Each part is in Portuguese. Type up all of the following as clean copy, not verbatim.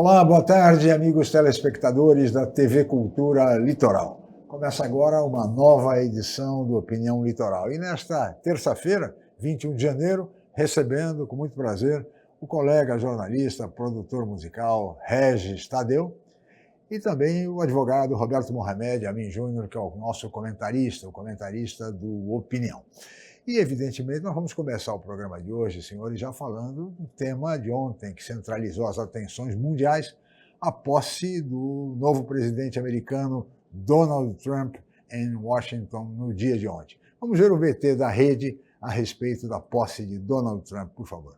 Olá, boa tarde, amigos telespectadores da TV Cultura Litoral. Começa agora uma nova edição do Opinião Litoral. E nesta terça-feira, 21 de janeiro, recebendo com muito prazer o colega jornalista, produtor musical Regis Tadeu e também o advogado Roberto Mohamed Amin Júnior, que é o nosso comentarista, o comentarista do Opinião. E, evidentemente, nós vamos começar o programa de hoje, senhores, já falando do tema de ontem, que centralizou as atenções mundiais, a posse do novo presidente americano Donald Trump em Washington no dia de ontem. Vamos ver o VT da Rede a respeito da posse de Donald Trump, por favor.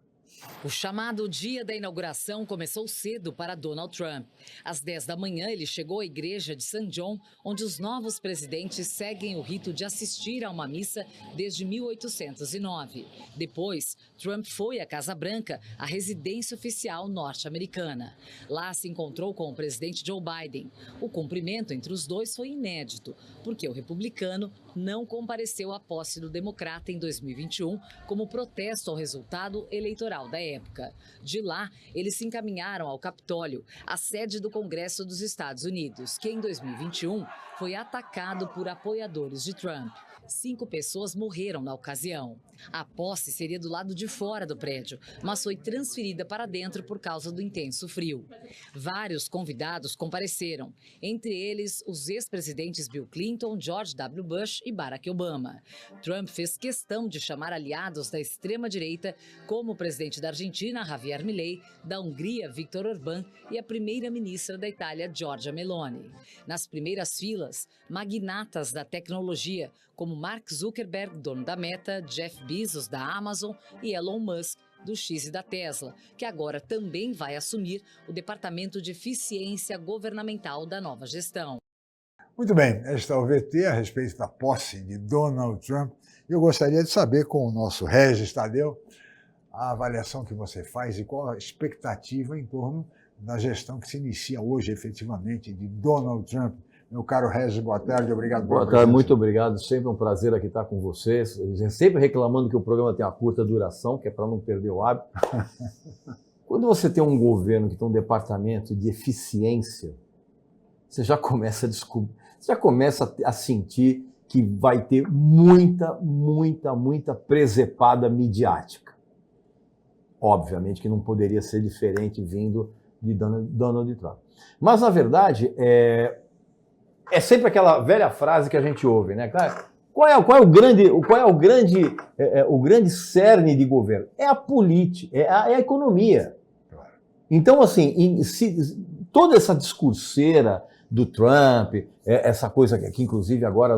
O chamado dia da inauguração começou cedo para Donald Trump. Às 10 da manhã, ele chegou à igreja de St. John, onde os novos presidentes seguem o rito de assistir a uma missa desde 1809. Depois, Trump foi à Casa Branca, a residência oficial norte-americana. Lá se encontrou com o presidente Joe Biden. O cumprimento entre os dois foi inédito, porque o republicano não compareceu à posse do democrata em 2021 como protesto ao resultado eleitoral da época. De lá, eles se encaminharam ao Capitólio, a sede do Congresso dos Estados Unidos, que em 2021 foi atacado por apoiadores de Trump. 5 pessoas morreram na ocasião. A posse seria do lado de fora do prédio, mas foi transferida para dentro por causa do intenso frio. Vários convidados compareceram, entre eles os ex-presidentes Bill Clinton, George W. Bush e Barack Obama. Trump fez questão de chamar aliados da extrema-direita, como o presidente da Argentina, Javier Milei, da Hungria, Viktor Orbán, e a primeira-ministra da Itália, Giorgia Meloni. Nas primeiras filas, magnatas da tecnologia, como Mark Zuckerberg, dono da Meta, Jeff Bezos, da Amazon, e Elon Musk, do X e da Tesla, que agora também vai assumir o Departamento de Eficiência Governamental da nova gestão. Muito bem, este é o VT a respeito da posse de Donald Trump. Eu gostaria de saber com o nosso Regis Tadeu a avaliação que você faz e qual a expectativa em torno da gestão que se inicia hoje, efetivamente, de Donald Trump. Meu caro Regis, boa tarde, obrigado pela presença. Boa tarde, muito obrigado, sempre um prazer aqui estar com vocês. Sempre reclamando que o programa tem uma curta duração, que é para não perder o hábito. Quando você tem um governo que tem um departamento de eficiência, você já começa a descobrir, você já começa a sentir que vai ter muita presepada midiática. Obviamente que não poderia ser diferente vindo de Donald Trump. Mas, na verdade, é sempre aquela velha frase que a gente ouve, né? Qual é o grande cerne de governo? É a política, é a economia. Então, assim, toda essa discurseira do Trump, essa coisa que inclusive agora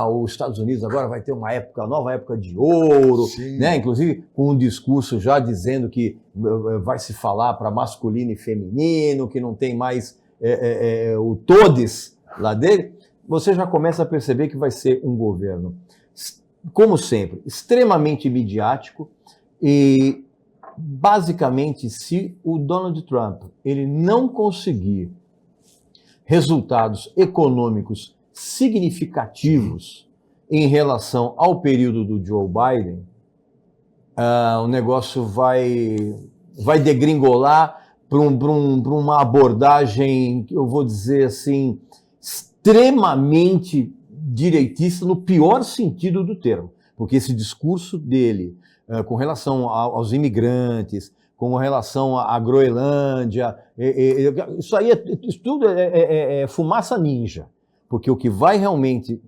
os Estados Unidos agora vai ter uma nova época de ouro, né? Inclusive com um discurso já dizendo que vai se falar para masculino e feminino, que não tem mais o todes lá dele, você já começa a perceber que vai ser um governo, como sempre, extremamente midiático e, basicamente, se o Donald Trump ele não conseguir resultados econômicos significativos em relação ao período do Joe Biden, o negócio vai degringolar para uma abordagem, eu vou dizer assim, extremamente direitista no pior sentido do termo, porque esse discurso dele com relação aos imigrantes, com relação à Groenlândia, isso aí isso tudo é fumaça ninja, porque o que vai realmente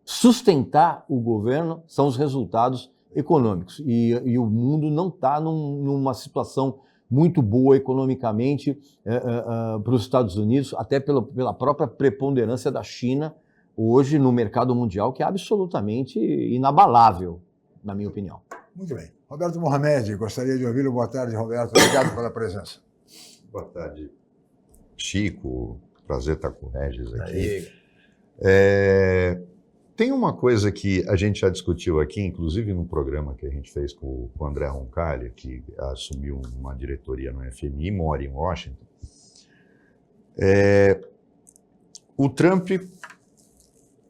sustentar o governo são os resultados econômicos, e o mundo não está numa situação muito boa economicamente para os Estados Unidos, até pela própria preponderância da China hoje no mercado mundial, que é absolutamente inabalável, na minha opinião. Muito bem. Roberto Mohamed, gostaria de ouvi-lo. Boa tarde, Roberto. Obrigado pela presença. Boa tarde, Chico. Prazer estar com o Regis aqui. Tem uma coisa que a gente já discutiu aqui, inclusive no programa que a gente fez com o André Roncalli, que assumiu uma diretoria no FMI e mora em Washington. O Trump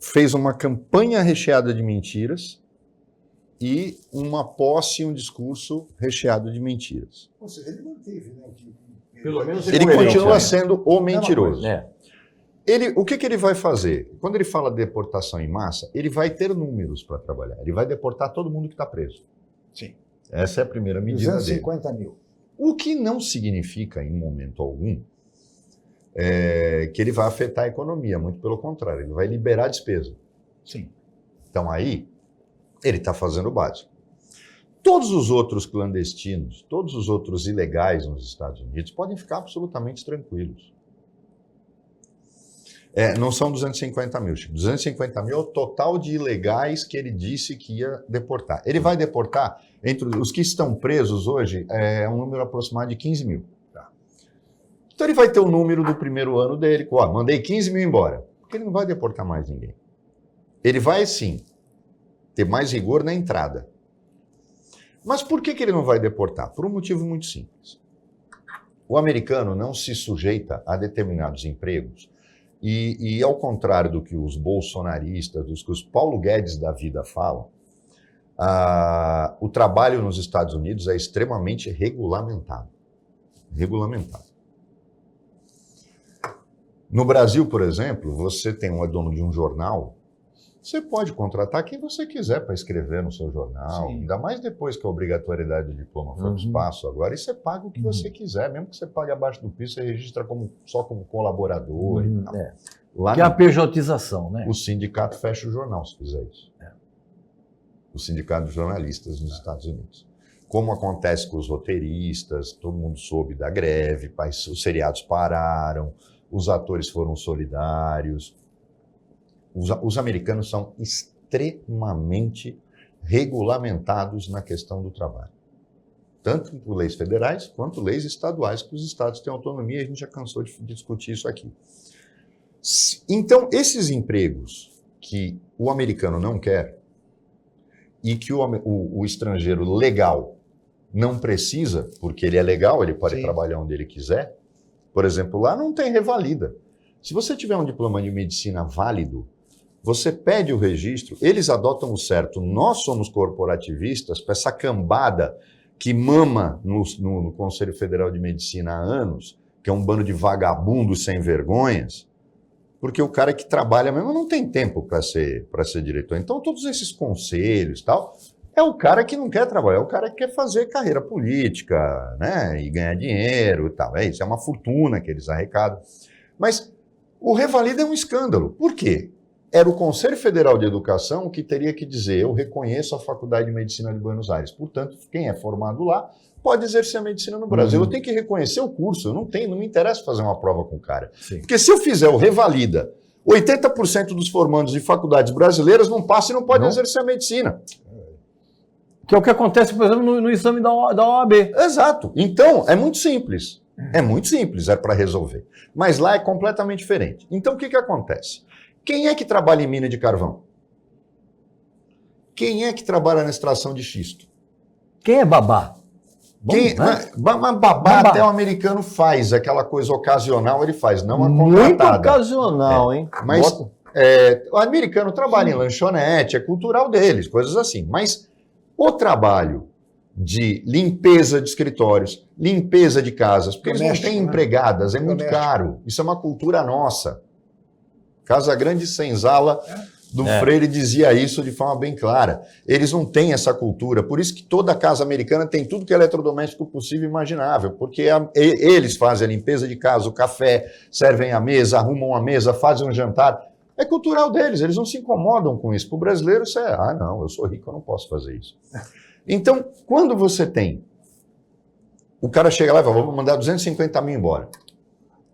fez uma campanha recheada de mentiras e uma posse e um discurso recheado de mentiras. Ou seja, ele manteve, né, o que Pelo menos Ele coerente, continua né? sendo o mentiroso. É. O que ele vai fazer? Quando ele fala de deportação em massa, ele vai ter números para trabalhar. Ele vai deportar todo mundo que está preso. Sim. Essa é a primeira medida dele. 250 mil. O que não significa, em momento algum, que ele vai afetar a economia. Muito pelo contrário, ele vai liberar despesa. Sim. Então aí, ele está fazendo o básico. Todos os outros clandestinos, todos os outros ilegais nos Estados Unidos podem ficar absolutamente tranquilos. Não são 250 mil, Chico. 250 mil é o total de ilegais que ele disse que ia deportar. Ele vai deportar, entre os que estão presos hoje, um número aproximado de 15 mil. Tá. Então ele vai ter o número do primeiro ano dele, mandei 15 mil embora. Porque ele não vai deportar mais ninguém. Ele vai, sim, ter mais rigor na entrada. Mas por que ele não vai deportar? Por um motivo muito simples. O americano não se sujeita a determinados empregos e ao contrário do que os bolsonaristas, do que os Paulo Guedes da vida falam, o trabalho nos Estados Unidos é extremamente regulamentado. Regulamentado. No Brasil, por exemplo, você tem um dono de um jornal, você pode contratar quem você quiser para escrever no seu jornal, Sim. ainda mais depois que a obrigatoriedade do diploma foi para o espaço agora, e você paga o que você quiser, mesmo que você pague abaixo do piso, você registra só como colaborador e tal. Lá Que é a não. pejotização, né? O sindicato fecha o jornal se fizer isso. O sindicato de jornalistas nos Estados Unidos. Como acontece com os roteiristas, todo mundo soube da greve, os seriados pararam, os atores foram solidários. Os americanos são extremamente regulamentados na questão do trabalho. Tanto por leis federais quanto leis estaduais, que os estados têm autonomia, e a gente já cansou de discutir isso aqui. Então, esses empregos que o americano não quer e que o estrangeiro legal não precisa, porque ele é legal, ele pode Sim. trabalhar onde ele quiser. Por exemplo, lá não tem revalida. Se você tiver um diploma de medicina válido, você pede o registro, eles adotam o certo. Nós somos corporativistas para essa cambada que mama no Conselho Federal de Medicina há anos, que é um bando de vagabundos sem vergonhas, porque o cara que trabalha mesmo não tem tempo para ser diretor. Então, todos esses conselhos e tal, é o cara que não quer trabalhar, é o cara que quer fazer carreira política, né, e ganhar dinheiro e tal. Isso é uma fortuna que eles arrecadam. Mas o revalida é um escândalo. Por quê? Era o Conselho Federal de Educação que teria que dizer: eu reconheço a Faculdade de Medicina de Buenos Aires. Portanto, quem é formado lá pode exercer a medicina no Brasil. Eu tenho que reconhecer o curso, não me interessa fazer uma prova com o cara. Sim. Porque se eu fizer o revalida, 80% dos formandos de faculdades brasileiras não passam e não podem exercer a medicina. Que é o que acontece, por exemplo, no exame da OAB. Exato. Então, é muito simples. É muito simples, é para resolver. Mas lá é completamente diferente. Então, o que acontece? Quem é que trabalha em mina de carvão? Quem é que trabalha na extração de xisto? Quem é babá? Bom, né? Mas babá até o americano faz, aquela coisa ocasional ele faz, não a Muito contratada. ocasional, hein? Mas o americano trabalha em lanchonete, é cultural deles, coisas assim. Mas o trabalho de limpeza de escritórios, limpeza de casas, porque eles não têm empregadas, é muito caro. Isso é uma cultura nossa. Casa Grande Senzala do Freire dizia isso de forma bem clara. Eles não têm essa cultura, por isso que toda casa americana tem tudo que é eletrodoméstico possível e imaginável, porque eles fazem a limpeza de casa, o café, servem a mesa, arrumam a mesa, fazem um jantar. É cultural deles, eles não se incomodam com isso. Para o brasileiro isso é, não, eu sou rico, eu não posso fazer isso. Então, quando você tem, o cara chega lá e fala, vou mandar 250 mil embora.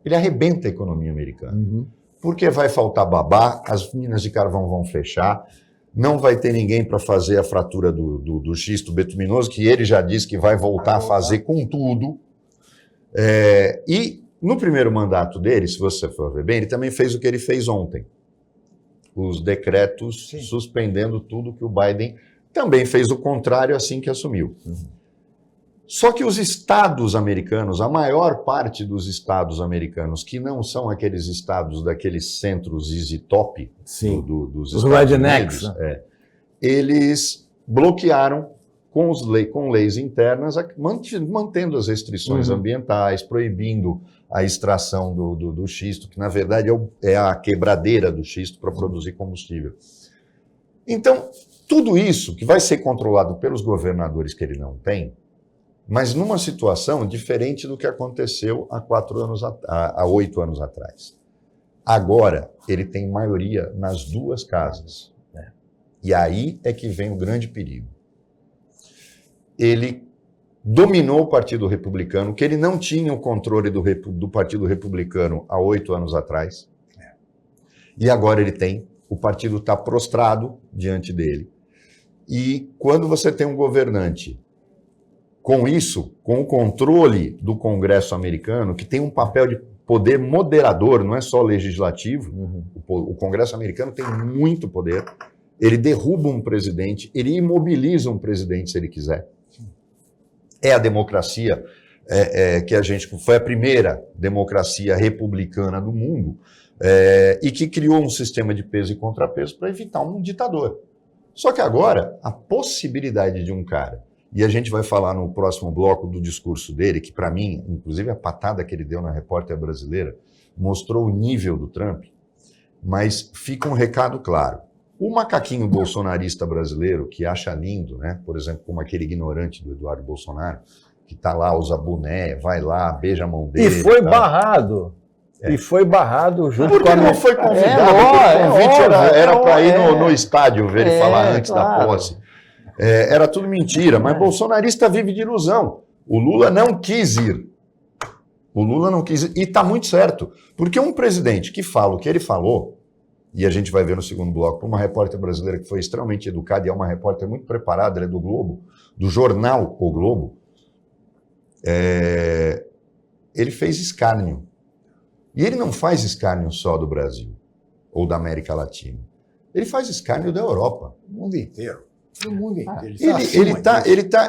Ele arrebenta a economia americana. Porque vai faltar babá, as minas de carvão vão fechar, não vai ter ninguém para fazer a fratura do xisto betuminoso, que ele já disse que vai voltar a fazer com tudo. E no primeiro mandato dele, se você for ver bem, ele também fez o que ele fez ontem. Os decretos suspendendo tudo que o Biden também fez o contrário assim que assumiu. Só que os estados americanos, a maior parte dos estados americanos, que não são aqueles estados daqueles centros easy top dos Os Estados rednecks, Unidos, eles bloquearam com leis internas, mantendo as restrições ambientais, proibindo a extração do xisto, que na verdade é a quebradeira do xisto para produzir combustível. Então, tudo isso que vai ser controlado pelos governadores que ele não tem, mas numa situação diferente do que aconteceu há 8 anos atrás. Agora, ele tem maioria nas 2 casas. E aí é que vem o grande perigo. Ele dominou o Partido Republicano, que ele não tinha o controle do Partido Republicano há 8 anos atrás. E agora ele tem. O partido está prostrado diante dele. E quando você tem um governante com isso, com o controle do Congresso americano, que tem um papel de poder moderador, não é só legislativo, o Congresso americano tem muito poder, ele derruba um presidente, ele imobiliza um presidente se ele quiser. É a democracia que a gente foi a primeira democracia republicana do mundo e que criou um sistema de peso e contrapeso para evitar um ditador. Só que agora, a possibilidade de um cara, e a gente vai falar no próximo bloco do discurso dele, que para mim, inclusive a patada que ele deu na Repórter Brasileira, mostrou o nível do Trump, mas fica um recado claro. O macaquinho bolsonarista brasileiro, que acha lindo, né? Por exemplo, como aquele ignorante do Eduardo Bolsonaro, que está lá, usa boné, vai lá, beija a mão dele. E foi barrado. E foi barrado junto porque com a... não foi convidado, o convite era para ir no estádio ver ele falar antes da posse. Era tudo mentira, mas bolsonarista vive de ilusão. O Lula não quis ir. O Lula não quis ir. E está muito certo. Porque um presidente que fala o que ele falou, e a gente vai ver no segundo bloco, uma repórter brasileira que foi extremamente educada e é uma repórter muito preparada, ela é do Globo, do jornal O Globo, ele fez escárnio. E ele não faz escárnio só do Brasil ou da América Latina. Ele faz escárnio da Europa. O mundo inteiro. O mundo inteiro.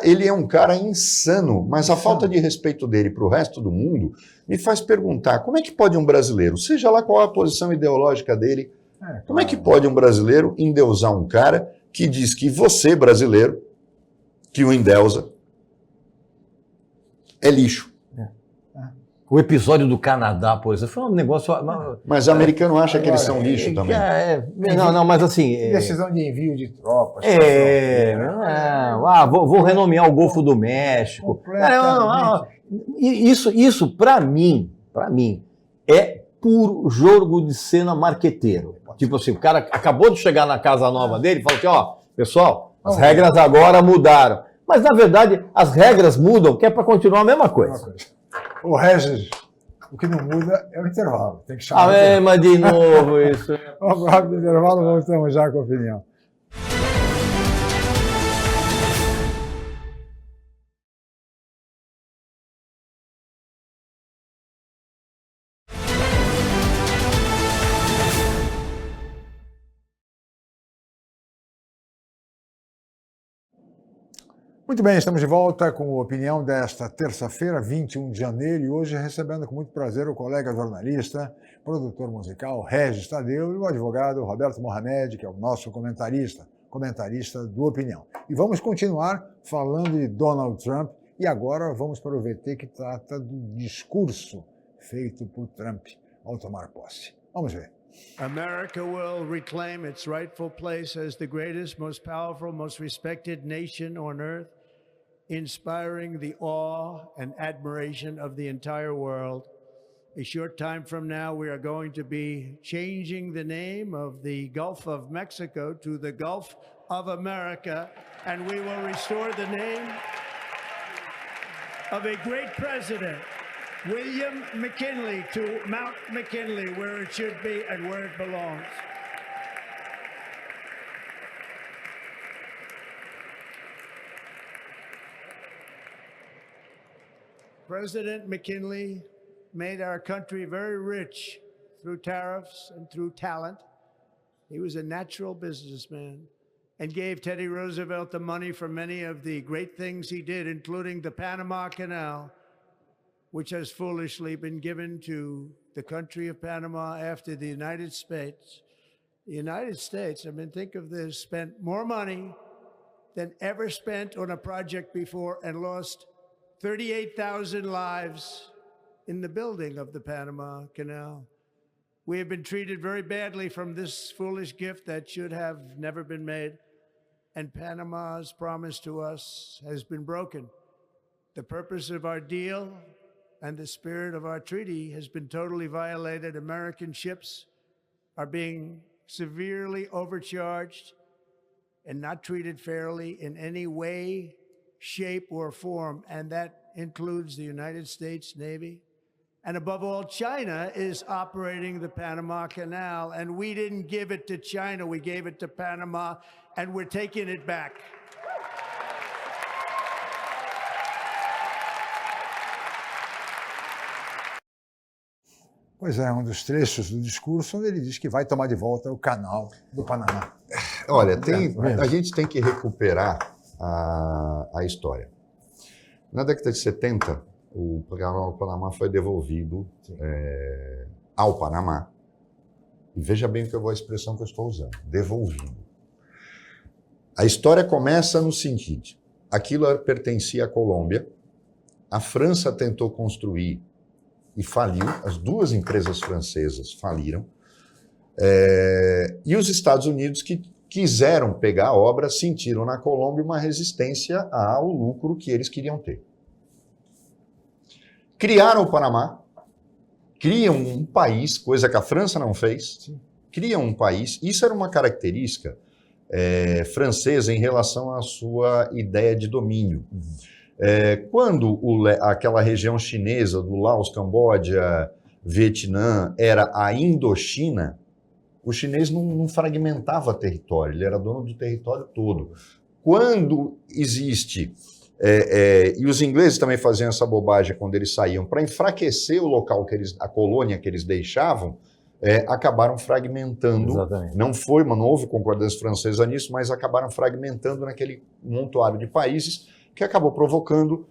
Ele é um cara insano, mas a falta de respeito dele para o resto do mundo me faz perguntar como é que pode um brasileiro, seja lá qual a posição ideológica dele, como é que pode um brasileiro endeusar um cara que diz que você, brasileiro, que o endeusa, é lixo? O episódio do Canadá, por exemplo, foi um negócio... Mas o americano acha que eles são lixo também. Não, mas assim... Decisão de envio de tropas. Vou renomear o Golfo do México. Isso para mim, é puro jogo de cena marqueteiro. Tipo assim, o cara acabou de chegar na casa nova dele e falou assim, pessoal, as regras agora mudaram. Mas, na verdade, as regras mudam, que é para continuar a mesma coisa. O Regis, o que não muda é o intervalo. Tem que chamar. Mas de novo isso. Vamos para o intervalo, voltamos já com a opinião. Muito bem, estamos de volta com a opinião desta terça-feira, 21 de janeiro, e hoje recebendo com muito prazer o colega jornalista, produtor musical Regis Tadeu e o advogado Roberto Mohamed, que é o nosso comentarista do Opinião. E vamos continuar falando de Donald Trump e agora vamos para o VT que trata do discurso feito por Trump ao tomar posse. Vamos ver. America will reclaim its rightful place as the greatest, most powerful, most respected nation on earth, inspiring the awe and admiration of the entire world. A short time from now, we are going to be changing the name of the Gulf of Mexico to the Gulf of America, and we will restore the name of a great president, William McKinley, to Mount McKinley, where it should be and where it belongs. President McKinley made our country very rich through tariffs and through talent. He was a natural businessman and gave Teddy Roosevelt the money for many of the great things he did, including the Panama Canal, which has foolishly been given to the country of Panama after the United States. The United States, I mean, think of this, spent more money than ever spent on a project before and lost 38,000 lives in the building of the Panama Canal. We have been treated very badly from this foolish gift that should have never been made, and Panama's promise to us has been broken. The purpose of our deal and the spirit of our treaty has been totally violated. American ships are being severely overcharged and not treated fairly in any way, shape, or form, and that includes the United States Navy. And above all, China is operating the Panama Canal, and we didn't give it to China, we gave it to Panama, and we're taking it back. Pois é, um dos trechos do discurso onde ele diz que vai tomar de volta o canal do Panamá. Olha, a gente tem que recuperar a história. Na década de 70, o canal do Panamá foi devolvido ao Panamá. E veja bem a expressão que eu estou usando, devolvido. A história começa no seguinte: aquilo pertencia à Colômbia, a França tentou construir e faliu, as duas empresas francesas faliram, e os Estados Unidos, que quiseram pegar a obra, sentiram na Colômbia uma resistência ao lucro que eles queriam ter. Criaram o Panamá, criam um país, coisa que a França não fez, criam um país. Isso era uma característica francesa em relação à sua ideia de domínio. Quando aquela região chinesa do Laos, Camboja, Vietnã era a Indochina, o chinês não fragmentava território, ele era dono do território todo. Quando existe, e os ingleses também faziam essa bobagem quando eles saíam, para enfraquecer o local, a colônia que eles deixavam, acabaram fragmentando. Exatamente. Não houve concordância francesa nisso, mas acabaram fragmentando naquele montoado de países, que acabou provocando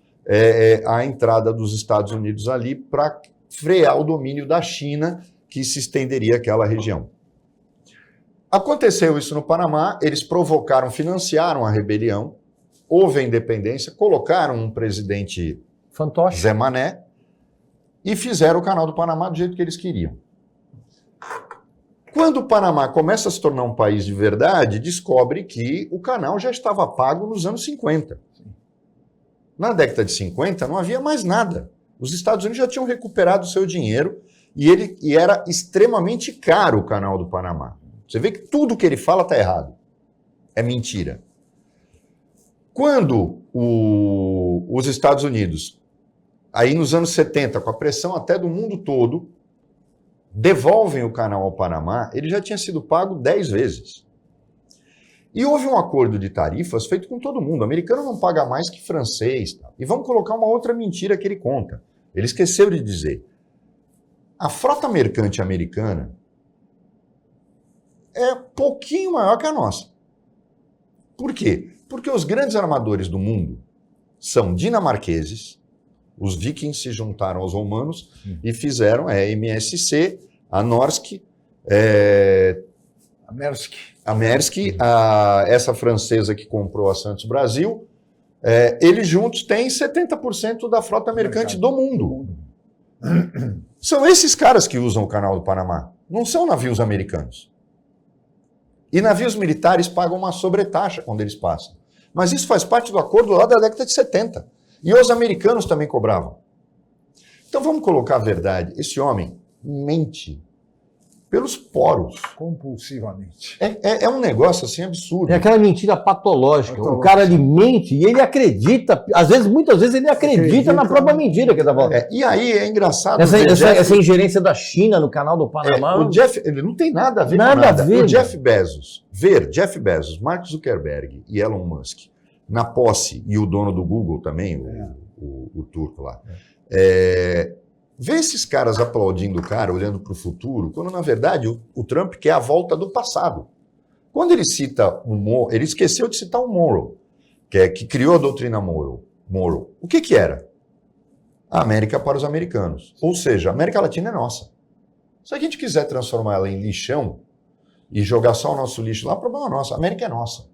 a entrada dos Estados Unidos ali para frear o domínio da China, que se estenderia àquela região. Aconteceu isso no Panamá, eles financiaram a rebelião, houve a independência, colocaram um presidente fantoche, Zé Mané, e fizeram o canal do Panamá do jeito que eles queriam. Quando o Panamá começa a se tornar um país de verdade, descobre que o canal já estava pago nos anos 50. Na década de 50 não havia mais nada. Os Estados Unidos já tinham recuperado o seu dinheiro e era extremamente caro o canal do Panamá. Você vê que tudo que ele fala está errado. É mentira. Quando os Estados Unidos, aí nos anos 70, com a pressão até do mundo todo, devolvem o canal ao Panamá, ele já tinha sido pago 10 vezes. E houve um acordo de tarifas feito com todo mundo. O americano não paga mais que francês. Tá? E vamos colocar uma outra mentira que ele conta. Ele esqueceu de dizer. A frota mercante americana é pouquinho maior que a nossa. Por quê? Porque os grandes armadores do mundo são dinamarqueses, os vikings se juntaram aos romanos e fizeram a MSC, a Norsk, a Maersk, essa francesa que comprou a Santos Brasil, eles juntos têm 70% da frota mercante do mundo. São esses caras que usam o canal do Panamá, não são navios americanos. E navios militares pagam uma sobretaxa quando eles passam. Mas isso faz parte do acordo lá da década de 70. E os americanos também cobravam. Então vamos colocar a verdade. Esse homem mente pelos poros. Compulsivamente. É um negócio assim absurdo. É aquela mentira patológica. O cara ele mente e ele acredita, muitas vezes ele acredita na própria mentira que ele está falando. E aí é engraçado. Essa ingerência da China no canal do Panamá. O Jeff, ele não tem nada a ver com nada. O Jeff Bezos, Mark Zuckerberg e Elon Musk, na posse, e o dono do Google também, o turco lá. Ver esses caras aplaudindo o cara, olhando para o futuro, quando na verdade o Trump quer a volta do passado. Quando ele cita ele esqueceu de citar o Monroe, que criou a doutrina Monroe. O que era? A América para os americanos. Ou seja, a América Latina é nossa. Se a gente quiser transformar ela em lixão e jogar só o nosso lixo lá, o problema é nosso. A América é nossa.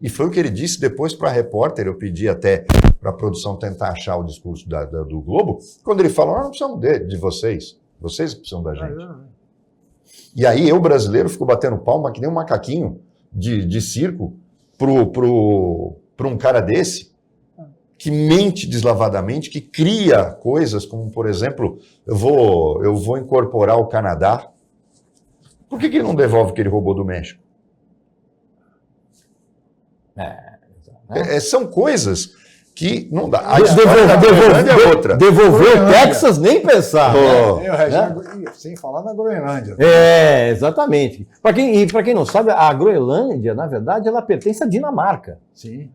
E foi o que ele disse depois para a repórter, eu pedi até para a produção tentar achar o discurso do Globo, quando ele falou, nós não precisamos de vocês que precisam da gente. E aí eu, brasileiro, fico batendo palma que nem um macaquinho de circo para um cara desse, que mente deslavadamente, que cria coisas como, por exemplo, eu vou incorporar o Canadá. Por que ele não devolve o que ele roubou do México? São coisas que não dá. A história da Groenlândia é outra. Devolver o Texas, nem pensar. Sem falar na Groenlândia. Exatamente. Para quem não sabe, a Groenlândia, na verdade, ela pertence à Dinamarca. Sim.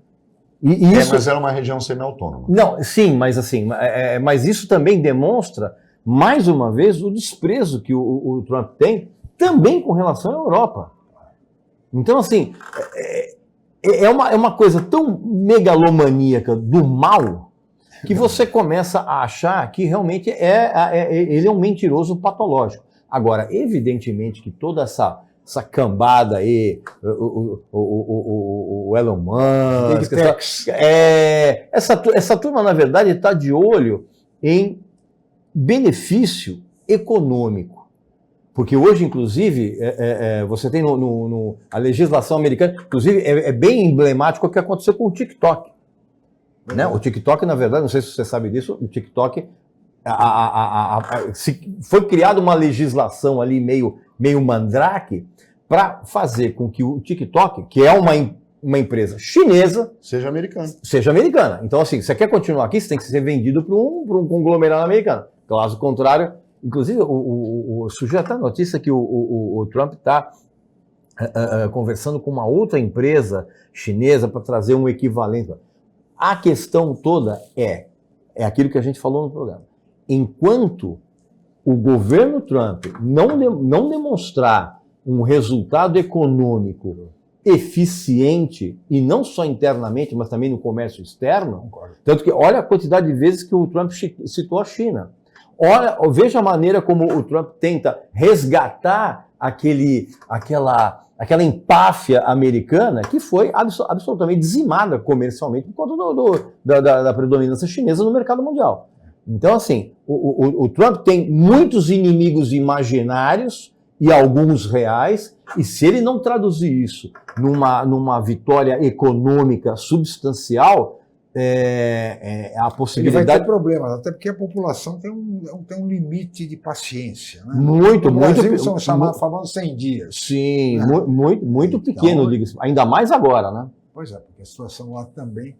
E isso... mas ela é uma região semi-autônoma. Não, sim, mas assim, mas isso também demonstra, mais uma vez, o desprezo que o Trump tem também com relação à Europa. Então, assim, é uma coisa tão megalomaníaca do mal que você começa a achar que realmente ele é um mentiroso patológico. Agora, evidentemente que toda essa cambada aí, o Elon Musk, essa turma, na verdade, está de olho em benefício econômico. Porque hoje, inclusive, você tem a legislação americana, inclusive, é bem emblemático o que aconteceu com o TikTok. Né? O TikTok, na verdade, não sei se você sabe disso, o TikTok, foi criada uma legislação ali meio mandrake para fazer com que o TikTok, que é uma empresa chinesa, seja americana. Então, assim, você quer continuar aqui, você tem que ser vendido para um conglomerado americano. Caso contrário, inclusive, surgiu até a notícia que o Trump está conversando com uma outra empresa chinesa para trazer um equivalente. A questão toda é aquilo que a gente falou no programa. Enquanto o governo Trump não demonstrar um resultado econômico eficiente, e não só internamente, mas também no comércio externo, tanto que olha a quantidade de vezes que o Trump citou a China. Veja a maneira como o Trump tenta resgatar aquela empáfia americana que foi absolutamente dizimada comercialmente por conta da predominância chinesa no mercado mundial. Então, assim, o Trump tem muitos inimigos imaginários e alguns reais, e se ele não traduzir isso numa vitória econômica substancial, a possibilidade... Ele vai ter problemas, até porque a população tem um limite de paciência. Né? Muito. No Brasil são famosos 100 dias. Sim, né? muito pequeno, diga-se. Ainda mais agora, né? Pois é, porque a situação lá também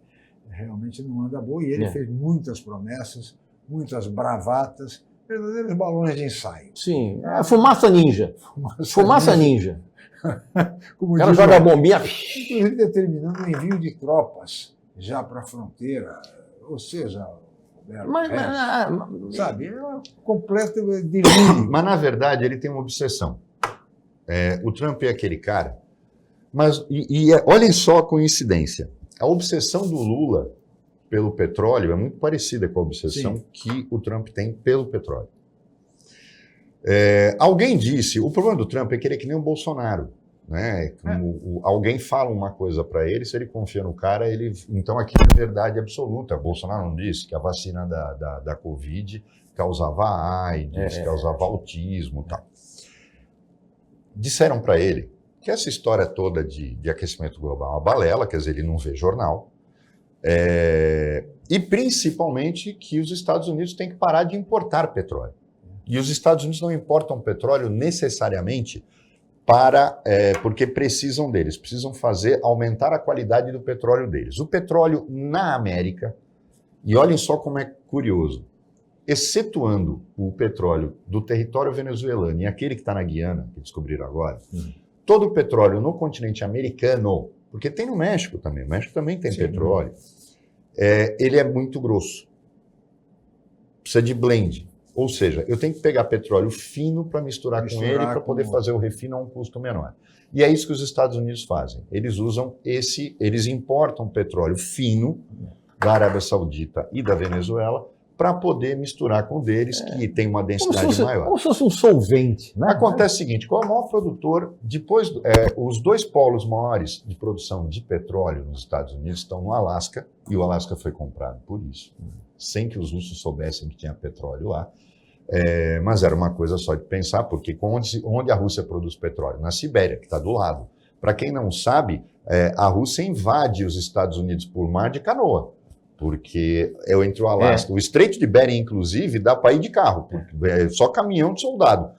realmente não anda boa, e ele fez muitas promessas, muitas bravatas, verdadeiros balões de ensaio. Sim, fumaça ninja. Fumaça ninja. Como o cara joga a bombinha. Inclusive determinando o envio de tropas já para a fronteira, ou seja, sabe, é um completo delírio. Mas, na verdade, ele tem uma obsessão. O Trump é aquele cara, mas olhem só a coincidência. A obsessão do Lula pelo petróleo é muito parecida com a obsessão que o Trump tem pelo petróleo. Alguém disse, o problema do Trump é que ele é que nem o Bolsonaro. Né? Alguém fala uma coisa para ele, se ele confia no cara, então aquilo é verdade absoluta. Bolsonaro não disse que a vacina da Covid causava AIDS, causava autismo e tal. Disseram para ele que essa história toda de aquecimento global é uma balela, quer dizer, ele não vê jornal, e principalmente que os Estados Unidos têm que parar de importar petróleo. E os Estados Unidos não importam petróleo necessariamente porque precisam deles, precisam aumentar a qualidade do petróleo deles. O petróleo na América, e olhem só como é curioso, excetuando o petróleo do território venezuelano e aquele que está na Guiana, que descobriram agora, todo o petróleo no continente americano, porque tem no México também, o México também tem petróleo, ele é muito grosso. Precisa de blend. Ou seja, eu tenho que pegar petróleo fino para misturar com ele para poder fazer o refino a um custo menor. E é isso que os Estados Unidos fazem. Eles eles importam petróleo fino da Arábia Saudita e da Venezuela para poder misturar com o deles, que tem uma densidade maior. Como se fosse um solvente. Né? Acontece o seguinte, qual é o maior produtor, depois, os dois polos maiores de produção de petróleo nos Estados Unidos estão no Alasca, e o Alasca foi comprado por isso, sem que os russos soubessem que tinha petróleo lá. Mas era uma coisa só de pensar, porque onde a Rússia produz petróleo? Na Sibéria, que está do lado. Para quem não sabe, a Rússia invade os Estados Unidos por mar de canoa, porque entre o Alasca, o Estreito de Bering, inclusive, dá para ir de carro, só caminhão de soldado,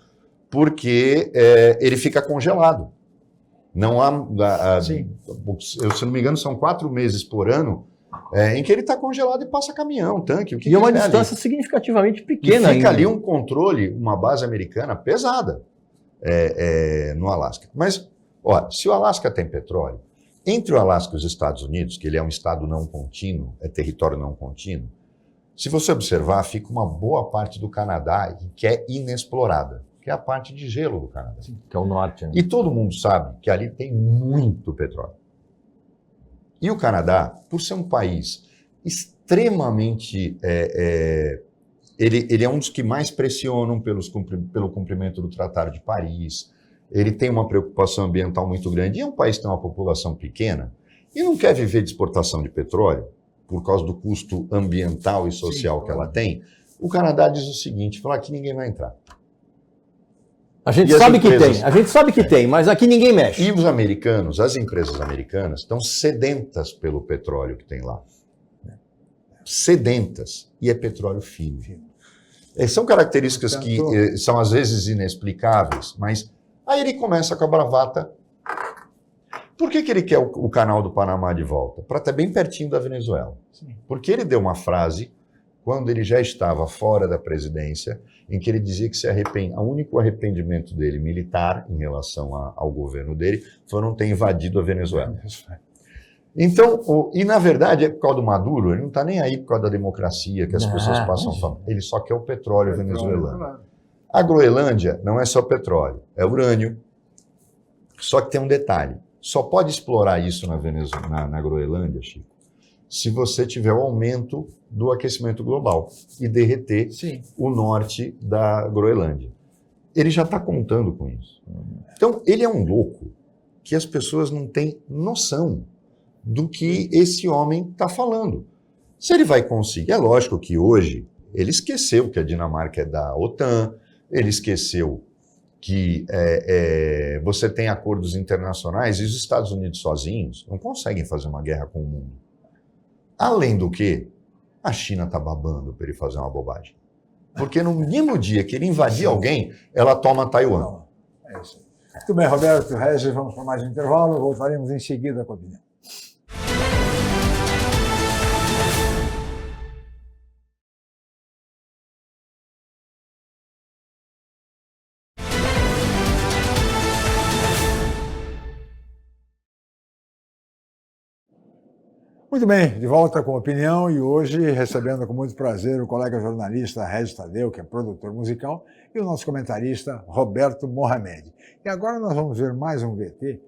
porque ele fica congelado. Não há, se não me engano, são 4 meses por ano em que ele está congelado e passa caminhão, tanque, o que E é uma quiser distância ali. significativamente E pequena. fica ainda. ali um controle, uma base americana pesada no Alasca. Mas, olha, se o Alasca tem petróleo, entre o Alasca e os Estados Unidos, que ele é um estado não contínuo, é território não contínuo, se você observar, fica uma boa parte do Canadá que é inexplorada, que é a parte de gelo do Canadá. Que é o norte. Né? E todo mundo sabe que ali tem muito petróleo. E o Canadá, por ser um país extremamente... ele é um dos que mais pressionam pelo cumprimento do Tratado de Paris. Ele tem uma preocupação ambiental muito grande. E é um país que tem uma população pequena e não quer viver de exportação de petróleo por causa do custo ambiental e social que ela tem. O Canadá diz o seguinte, fala que ninguém vai entrar. A gente E sabe as que empresas? tem, a gente sabe que tem, mas aqui ninguém mexe. E os americanos, as empresas americanas, estão sedentas pelo petróleo que tem lá. Sedentas. E é petróleo fino. São características que são às vezes inexplicáveis, mas aí ele começa com a bravata. Por que ele quer o canal do Panamá de volta? Para estar bem pertinho da Venezuela. Sim. Porque ele deu uma frase, quando ele já estava fora da presidência, em que ele dizia que o único arrependimento dele militar em relação ao governo dele foi não ter invadido a Venezuela. Então, e na verdade, por causa do Maduro, ele não está nem aí por causa da democracia que as pessoas passam falando. Ele só quer o petróleo venezuelano. A Groenlândia não é só petróleo, é urânio. Só que tem um detalhe, só pode explorar isso na Groenlândia, Chico, se você tiver o aumento do aquecimento global e derreter o norte da Groenlândia. Ele já está contando com isso. Então, ele é um louco que as pessoas não têm noção do que esse homem está falando. Se ele vai conseguir, é lógico que hoje ele esqueceu que a Dinamarca é da OTAN, ele esqueceu que você tem acordos internacionais e os Estados Unidos sozinhos não conseguem fazer uma guerra com o mundo. Além do que, a China está babando para ele fazer uma bobagem. Porque no mesmo dia que ele invadir alguém, ela toma Taiwan. É isso aí. Muito bem, Roberto Regis, vamos para mais um intervalo, voltaremos em seguida com a opinião. Muito bem, de volta com a opinião e hoje recebendo com muito prazer o colega jornalista Regis Tadeu, que é produtor musical, e o nosso comentarista Roberto Mohamed. E agora nós vamos ver mais um VT,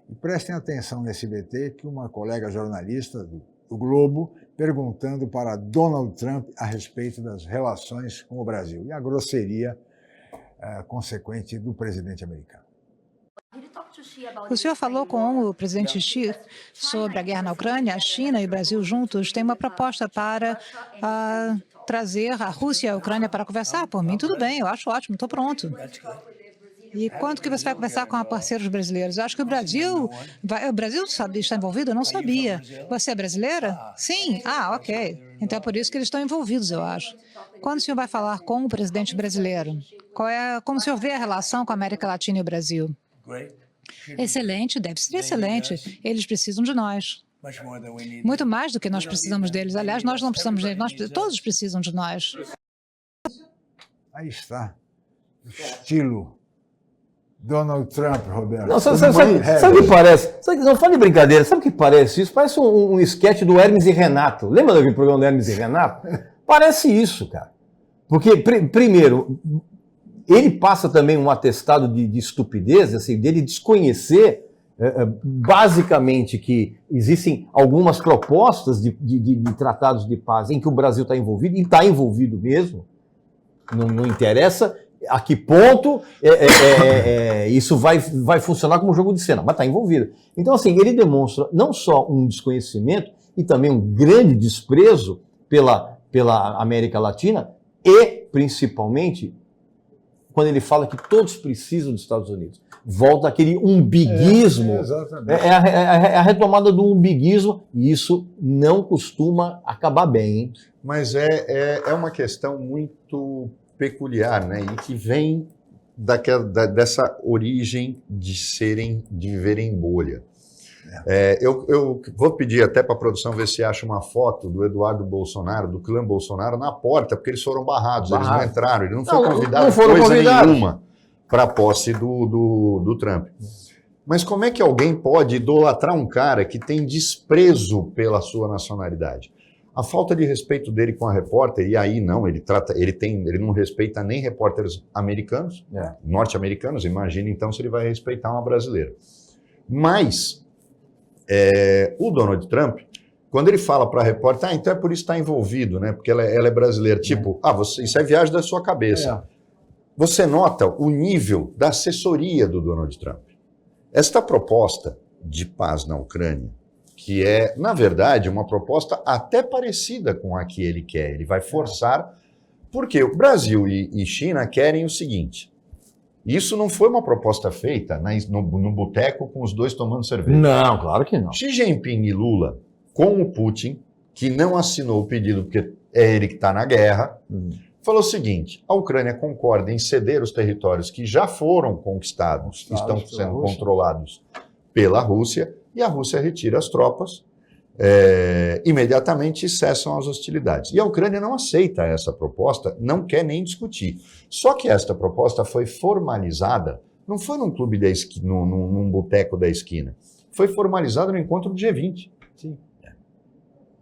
e prestem atenção nesse VT que uma colega jornalista do Globo perguntando para Donald Trump a respeito das relações com o Brasil e a grosseria consequente do presidente americano. O senhor falou com o presidente Xi sobre a guerra na Ucrânia. A China e o Brasil juntos têm uma proposta para trazer a Rússia e a Ucrânia para conversar. Por mim, tudo bem, eu acho ótimo, estou pronto. E quanto que você vai conversar com parceiros brasileiros? Eu acho que o Brasil está envolvido? Eu não sabia. Você é brasileira? Sim. Ah, ok. Então é por isso que eles estão envolvidos, eu acho. Quando o senhor vai falar com o presidente brasileiro? Como o senhor vê a relação com a América Latina e o Brasil? Excelente, deve ser excelente. Eles precisam de nós. Muito mais do que nós precisamos deles. Aliás, nós não precisamos deles, todos precisam de nós. Aí está. Estilo Donald Trump, Roberto. Não, sabe o que parece? Não fala de brincadeira, sabe o que parece isso? Parece um esquete do Hermes e Renato. Lembra daquele programa do Hermes e Renato? Parece isso, cara. Porque, primeiro, ele passa também um atestado de estupidez, assim, dele desconhecer basicamente que existem algumas propostas de tratados de paz em que o Brasil está envolvido, e está envolvido mesmo, não interessa a que ponto isso vai funcionar como jogo de cena, mas está envolvido. Então, assim, ele demonstra não só um desconhecimento e também um grande desprezo pela América Latina e, principalmente, quando ele fala que todos precisam dos Estados Unidos. Volta aquele umbiguismo. Exatamente. A retomada do umbiguismo, e isso não costuma acabar bem, hein? Mas é uma questão muito peculiar, né? E que vem dessa origem de viverem em bolha. Eu vou pedir até para a produção ver se acha uma foto do Eduardo Bolsonaro, do clã Bolsonaro, na porta, porque eles foram barrados, eles não entraram, ele não foi convidado nenhuma para a posse do Trump. Mas como é que alguém pode idolatrar um cara que tem desprezo pela sua nacionalidade? A falta de respeito dele com a repórter, e aí não, ele não respeita nem repórteres americanos, norte-americanos, imagina então se ele vai respeitar uma brasileira. Mas o Donald Trump, quando ele fala para a repórter, então é por isso que está envolvido, né? Porque ela é brasileira. Tipo, isso é viagem da sua cabeça. Você nota o nível da assessoria do Donald Trump. Esta proposta de paz na Ucrânia, que é, na verdade, uma proposta até parecida com a que ele quer. Ele vai forçar, porque o Brasil e China querem o seguinte. Isso não foi uma proposta feita no boteco com os dois tomando cerveja. Não, claro que não. Xi Jinping e Lula, com o Putin, que não assinou o pedido porque é ele que está na guerra, falou o seguinte: a Ucrânia concorda em ceder os territórios que já foram conquistados, que estão sendo controlados pela Rússia, e a Rússia retira as tropas imediatamente e cessam as hostilidades. E a Ucrânia não aceita essa proposta, não quer nem discutir. Só que esta proposta foi formalizada, não foi num clube num boteco da esquina, foi formalizada no encontro do G20,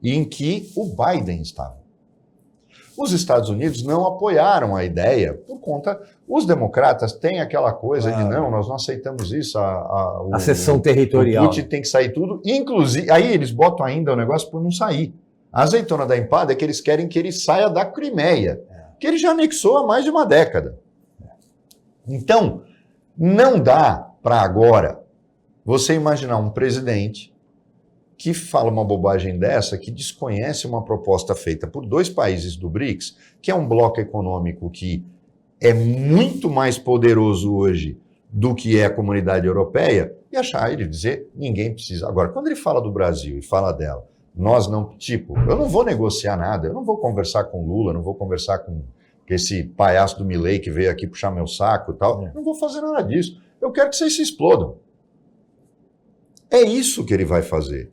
em que o Biden estava. Os Estados Unidos não apoiaram a ideia por conta... Os democratas têm aquela coisa de não, nós não aceitamos isso. A cessão territorial. O Putin tem que sair tudo. Inclusive, aí eles botam ainda o negócio por não sair. A azeitona da empada é que eles querem que ele saia da Crimeia, que ele já anexou há mais de uma década. Então, não dá para agora você imaginar um presidente que fala uma bobagem dessa, que desconhece uma proposta feita por dois países do BRICS, que é um bloco econômico que é muito mais poderoso hoje do que é a comunidade europeia, e achar ele dizer, ninguém precisa. Agora, quando ele fala do Brasil e fala dela, nós não, eu não vou negociar nada, eu não vou conversar com Lula, não vou conversar com esse palhaço do Milei que veio aqui puxar meu saco e tal, não vou fazer nada disso. Eu quero que vocês se explodam. É isso que ele vai fazer.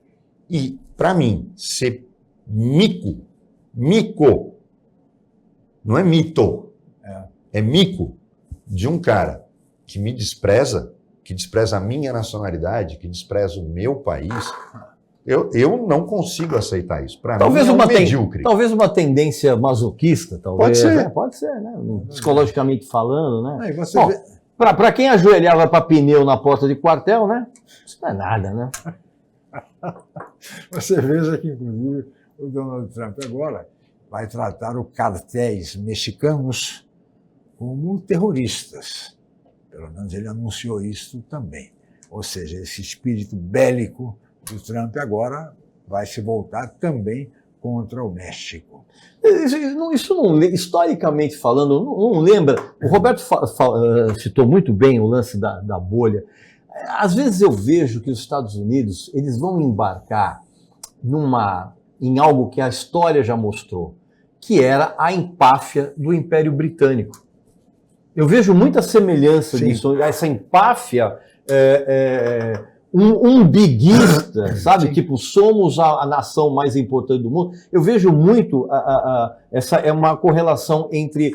E, para mim, ser mico, não é mito, é mico de um cara que me despreza, que despreza a minha nacionalidade, que despreza o meu país, eu não consigo aceitar isso. Para mim é um medíocre. Talvez uma tendência masoquista, talvez. Pode ser. Né? Psicologicamente falando, né? Bom, para quem ajoelhava para pneu na porta de quartel, né? Isso não é nada, né? Você veja que, inclusive, o Donald Trump agora vai tratar os cartéis mexicanos como terroristas. Pelo menos ele anunciou isso também. Ou seja, esse espírito bélico do Trump agora vai se voltar também contra o México. Isso não, historicamente falando, não lembra. O Roberto citou muito bem o lance da bolha. Às vezes eu vejo que os Estados Unidos eles vão embarcar em algo que a história já mostrou, que era a empáfia do Império Britânico. Eu vejo muita semelhança disso, essa empáfia umbiguista, sabe? Sim. Tipo, somos a nação mais importante do mundo. Eu vejo muito essa uma correlação entre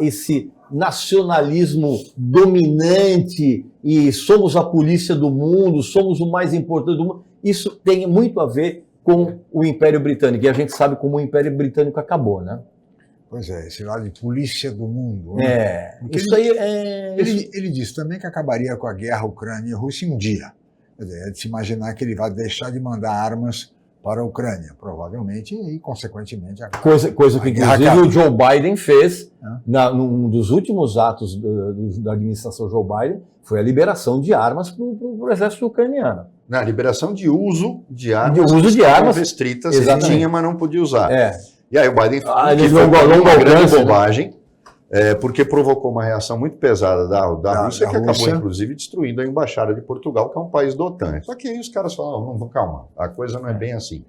esse nacionalismo dominante e somos a polícia do mundo, somos o mais importante do mundo. Isso tem muito a ver com o Império Britânico, e a gente sabe como o Império Britânico acabou, né? Pois é, esse lado de polícia do mundo. Né? Isso aí é... Ele disse também que acabaria com a guerra Ucrânia e Rússia em um dia. Quer dizer, é de se imaginar que ele vai deixar de mandar armas para a Ucrânia, provavelmente, e, consequentemente... Coisa que, inclusive, o Joe Biden fez num dos últimos atos da administração Joe Biden, foi a liberação de armas para o exército ucraniano. Na liberação de uso de armas, restritas, ele tinha, mas não podia usar. E aí o Biden fez uma grande bobagem, porque provocou uma reação muito pesada da Rússia, que acabou, inclusive, destruindo a embaixada de Portugal, que é um país da OTAN. Só que aí os caras falam, não, calma, a coisa não é bem assim.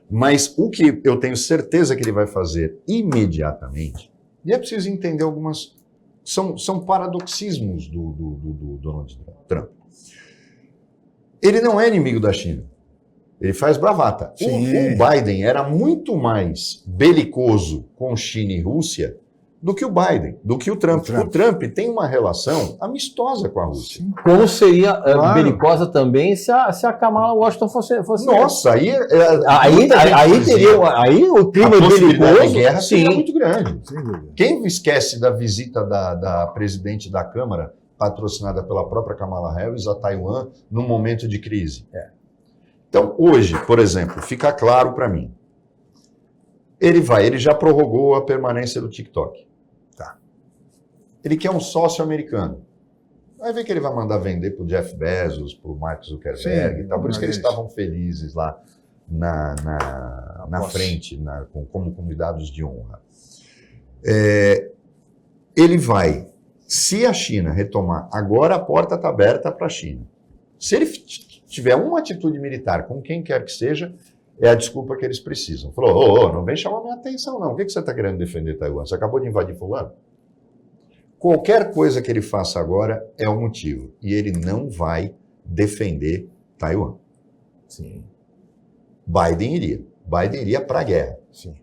Mas o que eu tenho certeza que ele vai fazer imediatamente, e é preciso entender algumas... São paradoxismos do Donald Trump. Ele não é inimigo da China. Ele faz bravata. O Biden era muito mais belicoso com China e Rússia do que o Biden, do que o Trump. O Trump tem uma relação amistosa com a Rússia. Como seria belicosa também se a Kamala Washington fosse... Nossa, aí o clima belicoso de guerra seria muito grande. Quem esquece da visita da presidente da Câmara, patrocinada pela própria Kamala Harris, a Taiwan, num momento de crise? Então, hoje, por exemplo, fica claro para mim, ele já prorrogou a permanência do TikTok. Ele quer um sócio americano. Vai ver que ele vai mandar vender para o Jeff Bezos, para o Mark Zuckerberg e tal. Por isso que eles estavam felizes lá na frente, como convidados de honra. Ele vai, se a China retomar, agora a porta está aberta para a China. Se ele tiver uma atitude militar com quem quer que seja, é a desculpa que eles precisam. Falou, não vem chamar minha atenção não. O que você está querendo defender Taiwan? Você acabou de invadir fulano? Qualquer coisa que ele faça agora é um motivo. E ele não vai defender Taiwan. Sim. Biden iria para a guerra. Sim.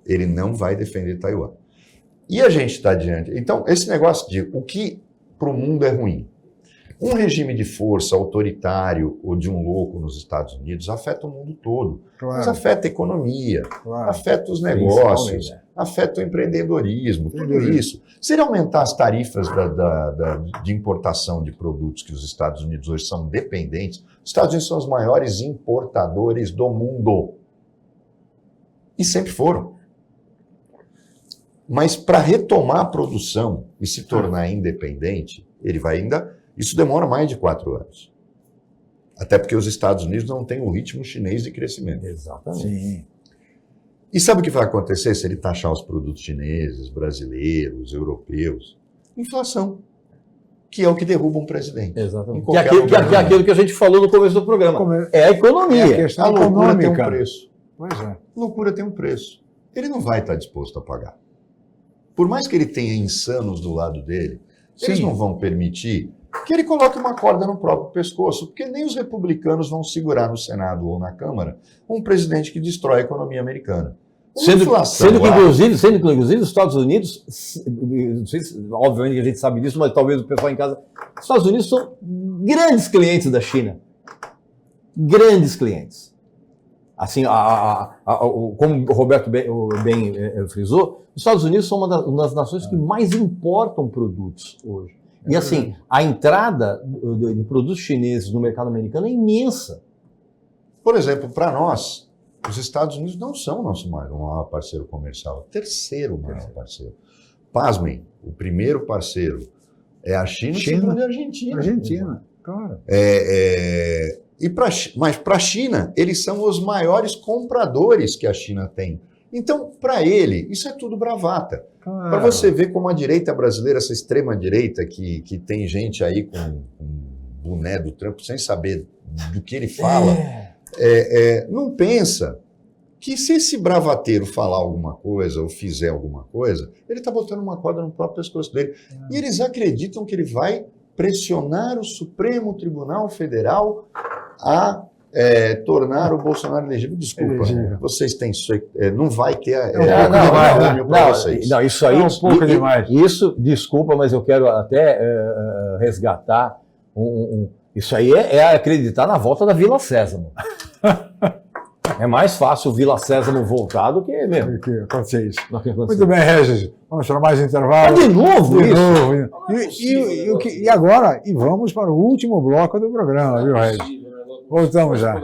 Ele não vai defender Taiwan. E a gente está diante... Então, esse negócio de o que para o mundo é ruim. Um regime de força autoritário ou de um louco nos Estados Unidos afeta o mundo todo. Mas afeta a economia, afeta os negócios, afeta o empreendedorismo, tudo isso. Se ele aumentar as tarifas de importação de produtos que os Estados Unidos hoje são dependentes, os Estados Unidos são os maiores importadores do mundo. E sempre foram. Mas para retomar a produção e se tornar independente, ele vai ainda... Isso demora mais de 4 anos. Até porque os Estados Unidos não têm o ritmo chinês de crescimento. Exatamente. Sim. E sabe o que vai acontecer se ele taxar os produtos chineses, brasileiros, europeus? Inflação. Que é o que derruba um presidente. Exatamente. Que é aquilo que a gente falou no começo do programa. É a economia. É a questão loucura tem um preço. Pois é. Loucura tem um preço. Ele não vai estar disposto a pagar. Por mais que ele tenha insanos do lado dele, eles não vão permitir que ele coloque uma corda no próprio pescoço, porque nem os republicanos vão segurar no Senado ou na Câmara um presidente que destrói a economia americana. Sendo que, inclusive, os Estados Unidos, não sei se, obviamente que a gente sabe disso, mas talvez o pessoal em casa, os Estados Unidos são grandes clientes da China. Grandes clientes. Assim, como o Roberto bem frisou, os Estados Unidos são uma das nações que mais importam produtos hoje. E assim, a entrada de produtos chineses no mercado americano é imensa. Por exemplo, para nós, os Estados Unidos não são o nosso maior parceiro comercial, o terceiro maior parceiro. Pasmem, o primeiro parceiro é a China e a Argentina. Argentina, claro. Mas para a China, eles são os maiores compradores que a China tem. Então, para ele, isso é tudo bravata. Claro. Para você ver como a direita brasileira, essa extrema-direita, que tem gente aí com boné do Trump sem saber do que ele fala, não pensa que se esse bravateiro falar alguma coisa ou fizer alguma coisa, ele está botando uma corda no próprio pescoço dele. E eles acreditam que ele vai pressionar o Supremo Tribunal Federal a tornar o Bolsonaro elegível. Desculpa, vocês têm... não vai ter... Não, isso aí... É um pouco demais. Isso, desculpa, mas eu quero até resgatar isso aí é acreditar na volta da Vila Sésamo. É mais fácil o Vila Sésamo voltar do que mesmo. que acontecer isso. Do que acontecer. Muito bem, Regis. Vamos para mais intervalo. De novo De isso? novo. E agora, e vamos para o último bloco do programa, viu, Regis? Voltamos já.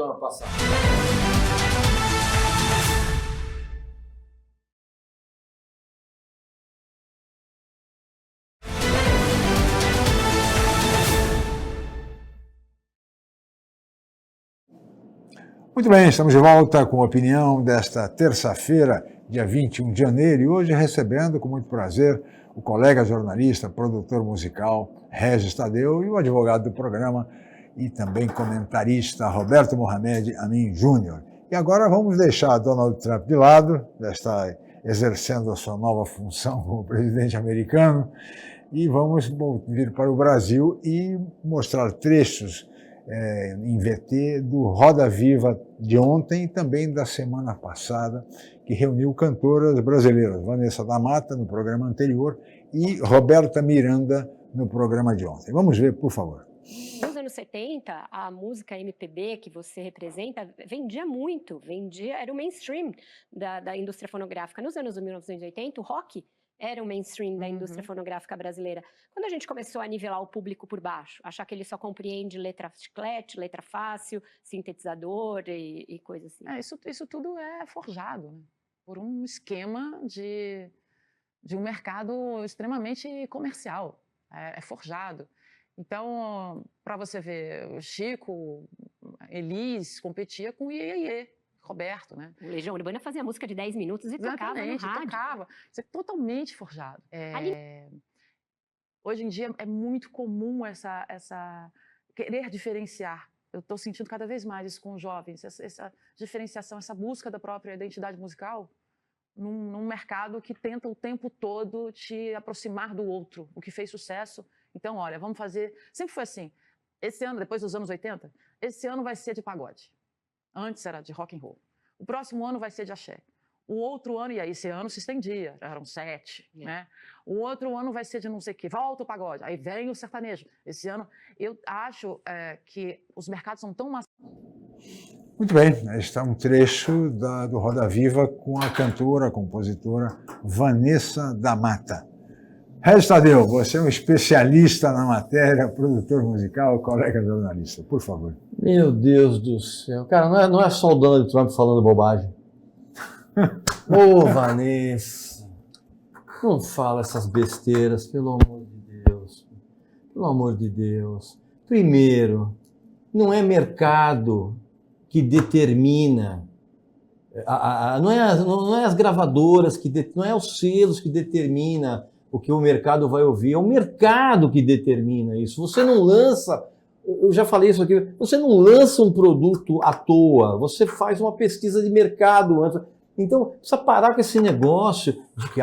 Muito bem, estamos de volta com a opinião desta terça-feira, dia 21 de janeiro, e hoje recebendo com muito prazer o colega jornalista, produtor musical, Regis Tadeu, e o advogado do programa e também comentarista, Roberto Mohamed Amin Júnior. E agora vamos deixar Donald Trump de lado, já está exercendo a sua nova função como presidente americano, e vamos vir para o Brasil e mostrar trechos em VT do Roda Viva de ontem e também da semana passada, que reuniu cantoras brasileiras, Vanessa da Mata no programa anterior e Roberta Miranda no programa de ontem. Vamos ver, por favor. Nos anos 70, a música MPB que você representa vendia muito, era o mainstream da indústria fonográfica. Nos anos 1980, o rock era o mainstream da indústria fonográfica brasileira. Quando a gente começou a nivelar o público por baixo, achar que ele só compreende letra chiclete, letra fácil, sintetizador e coisa assim. Isso tudo é forjado, né? Por um esquema de um mercado extremamente comercial. É forjado. Então, para você ver, o Chico, Elis competia com o Iê, Roberto, né? O Legião Urbana fazia música de 10 minutos e tocava no rádio. Tocava. Isso é totalmente forjado. Hoje em dia é muito comum essa querer diferenciar. Eu estou sentindo cada vez mais isso com os jovens, essa diferenciação, essa busca da própria identidade musical num mercado que tenta o tempo todo te aproximar do outro, o que fez sucesso. Então, olha, vamos fazer... Sempre foi assim. Esse ano, depois dos anos 80, esse ano vai ser de pagode. Antes era de rock and roll. O próximo ano vai ser de axé. O outro ano, e aí esse ano se estendia, já eram 7, né? O outro ano vai ser de não sei o quê, volta o pagode, aí vem o sertanejo. Esse ano, eu acho que os mercados são tão... Muito bem, está um trecho do Roda Viva com a cantora, a compositora Vanessa da Mata. Regis Tadeu, você é um especialista na matéria, produtor musical, colega jornalista, por favor. Meu Deus do céu. Cara, não é só o Donald Trump falando bobagem. Ô, Vanessa, não fala essas besteiras, pelo amor de Deus. Pelo amor de Deus. Primeiro, não é mercado que determina, não é as gravadoras, não é os selos que determina o que o mercado vai ouvir, é o mercado que determina isso. Você não lança, eu já falei isso aqui, você não lança um produto à toa, você faz uma pesquisa de mercado antes. Então, precisa parar com esse negócio de que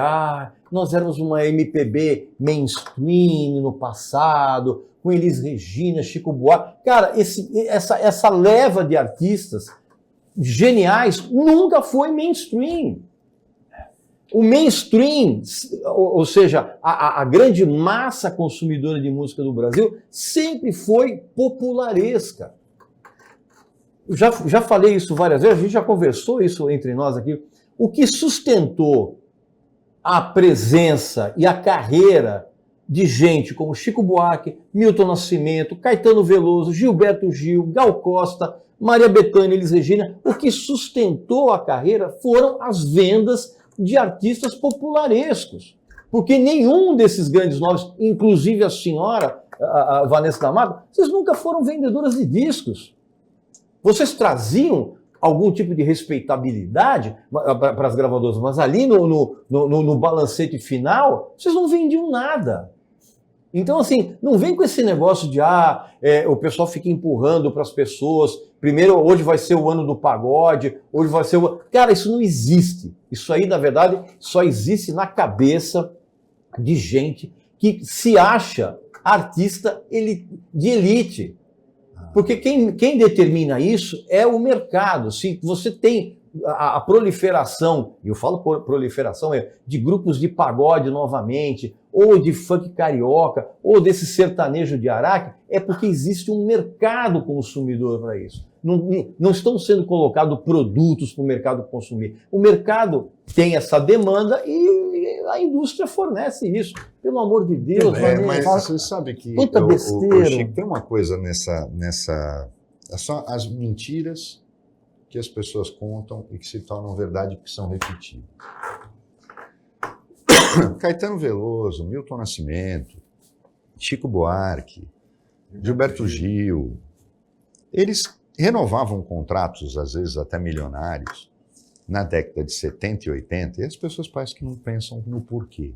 nós éramos uma MPB mainstream no passado, com Elis Regina, Chico Buarque. Cara, essa leva de artistas geniais nunca foi mainstream. O mainstream, ou seja, a grande massa consumidora de música do Brasil, sempre foi popularesca. Eu já falei isso várias vezes, a gente já conversou isso entre nós aqui. O que sustentou a presença e a carreira de gente como Chico Buarque, Milton Nascimento, Caetano Veloso, Gilberto Gil, Gal Costa, Maria Bethânia, Elis Regina, o que sustentou a carreira foram as vendas de artistas popularescos. Porque nenhum desses grandes nomes, inclusive a senhora, a Vanessa da Mata, vocês nunca foram vendedoras de discos. Vocês traziam algum tipo de respeitabilidade para as gravadoras, mas ali no balancete final, vocês não vendiam nada. Então, assim, não vem com esse negócio de o pessoal fica empurrando para as pessoas, primeiro, hoje vai ser o ano do pagode, hoje vai ser o... Cara, isso não existe. Isso aí, na verdade, só existe na cabeça de gente que se acha artista de elite. Porque quem determina isso é o mercado. Se você tem a proliferação, e eu falo proliferação, de grupos de pagode novamente, ou de funk carioca, ou desse sertanejo de Araque, é porque existe um mercado consumidor para isso. não estão sendo colocados produtos para o mercado consumir. O mercado tem essa demanda e a indústria fornece isso. Pelo amor de Deus. Mas você sabe que Chico, tem uma coisa nessa são as mentiras que as pessoas contam e que se tornam verdade, que são repetidas. Caetano Veloso, Milton Nascimento, Chico Buarque, Gilberto Gil, eles renovavam contratos, às vezes até milionários, na década de 70 e 80, e as pessoas parecem que não pensam no porquê.